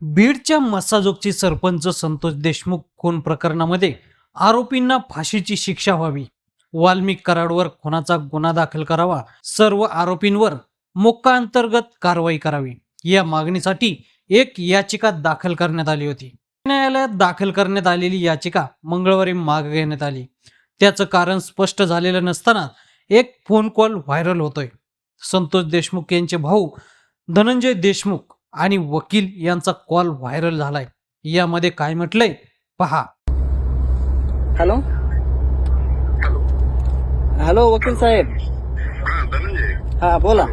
बीडच्या मस्साजोगची सरपंच संतोष देशमुख खून प्रकरणामध्ये आरोपींना फाशीची शिक्षा व्हावी, वाल्मिक कराडवर खुनाचा गुन्हा दाखल करावा, सर्व आरोपींवर मोक्का अंतर्गत कारवाई करावी या मागणीसाठी एक याचिका दाखल करण्यात आली होती. न्यायालयात दाखल करण्यात आलेली याचिका मंगळवारी मागे घेण्यात आली. त्याचं कारण स्पष्ट झालेलं नसताना एक फोन कॉल व्हायरल होतोय. संतोष देशमुख यांचे भाऊ धनंजय देशमुख आणि वकील यांचा कॉल व्हायरल झालाय. यामध्ये काय म्हटलंय पहा. हॅलो हॅलो वकील साहेब. हा धनंजय. हा बोला.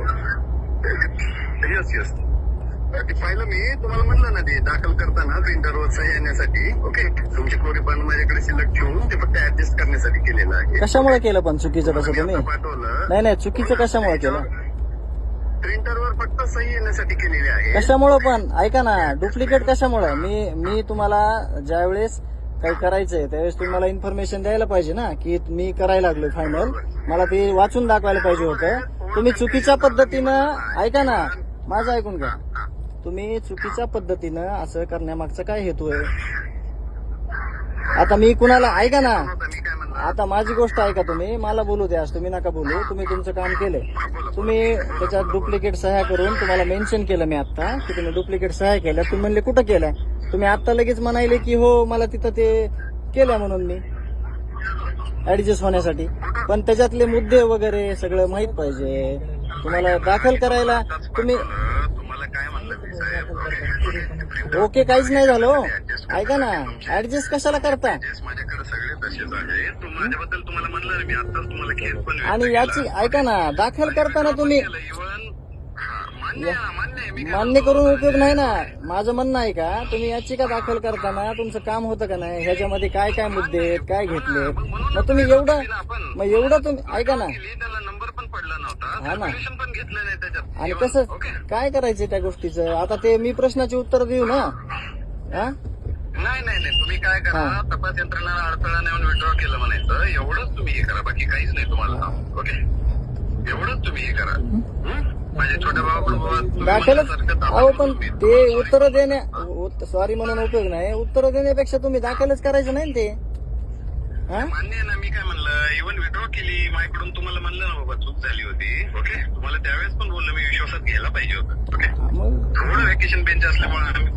येस येस ते पाहिलं मी तुम्हाला म्हणलं ना ते दाखल करताना प्रिंटरवर सही येण्यासाठी. ओके तुमची कोरी पण माझ्याकडे शिल्लक ठेवून ते फक्त ऍडजस्ट करण्यासाठी केलेलं आहे. कशामुळे केलं पण चुकीचं कसं मी तुम्ही? आता पाठवलं नाही नाही चुकीचं कशामुळे केलं? प्रिंटरवर फक्त सही येण्यासाठी केलेली आहे. कशामुळं पण ऐका ना, डुप्लिकेट कशामुळं? मी तुम्हाला ज्यावेळेस काही करायचंय त्यावेळेस तुम्ही मला इन्फॉर्मेशन द्यायला पाहिजे ना, की मी करायला लागलोय फायनल. मला ते वाचून दाखवायला पाहिजे होतं. तुम्ही चुकीच्या पद्धतीनं ऐका ना, माझं ऐकून घ्या. तुम्ही चुकीच्या पद्धतीनं असं करण्यामागचा काय हेतू आहे? आता मी कुणाला ऐका ना, मी काय म्हणलं आता माझी गोष्ट ऐका. तुम्ही मला बोलू द्या, तुम्ही नका बोलू. तुम्ही तुमचं काम केलंय. तुम्ही त्याच्यात डुप्लिकेट सह्या करून तुम्हाला मेन्शन केलं मी आता की तुम्ही डुप्लिकेट सह्या केल्या. तुम्ही म्हणले कुठं केल्या? तुम्ही आता लगेच म्हणाले की हो मला तिथं ते केल्या म्हणून मी ऍडजस्ट होण्यासाठी. पण त्याच्यातले मुद्दे वगैरे सगळं माहित पाहिजे तुम्हाला दाखल करायला. तुम्ही तुम्हाला काय म्हणलं मी साहेब? ओके काहीच नाही झालं हो. ऐका ना, ऍडजस्ट कशाला करता? माझ्याकडे सगळे तसेच आहे. माझ्याबद्दल तुम्हाला म्हणलं मी आताच तुम्हाला केस पण व्यक्त आणि याची ऐका ना, दाखल करताना तुम्ही केलं. इव्हन मान्य आहे मी काय मान्य करून उपयोग नाही ना. माझं म्हणणं आहे का, तुम्ही याचिका दाखल करताना तुमचं काम होतं का नाही? ह्याच्यामध्ये काय काय मुद्दे आहेत, काय घेतलेत? मग तुम्ही एवढं तुम्ही ऐका ना. केली, त्याला नंबर पण पडला नव्हता, हा ना. कॅल्क्युलेशन पण घेतलं नाही त्याच्यात. आणि Even, कसं ओके. काय करायचं त्या गोष्टीचं? आता ते मी प्रश्नाची उत्तर देऊ ना. हा नाही नाही नाही तुम्ही काय करा, हा. तपास यंत्रणेला अडथळा नेऊन विड्रॉ केलं म्हणायचं. एवढंच तुम्ही हे करा, बाकी काहीच नाही तुम्हाला. ओके एवढंच तुम्ही हे करा. माझ्या छोट्या भावाकडून दाखलच अहो, पण ते उत्तर सॉरी म्हणून उपयोग नाही. उत्तर देण्यापेक्षा तुम्ही दाखलच करायचं नाही ना ते. हा मान्य आहे ना. मी काय म्हणलं, इव्हन विड्रॉ केली माझ्याकडून. तुम्हाला म्हणलं ना बाबा चूक झाली होती. ओके तुम्हाला त्यावेळेस पण बोललो मी, विश्वासात घ्यायला पाहिजे होतं. ओके मग थोडं व्हॅकेशन बेंच असल्यामुळे आम्ही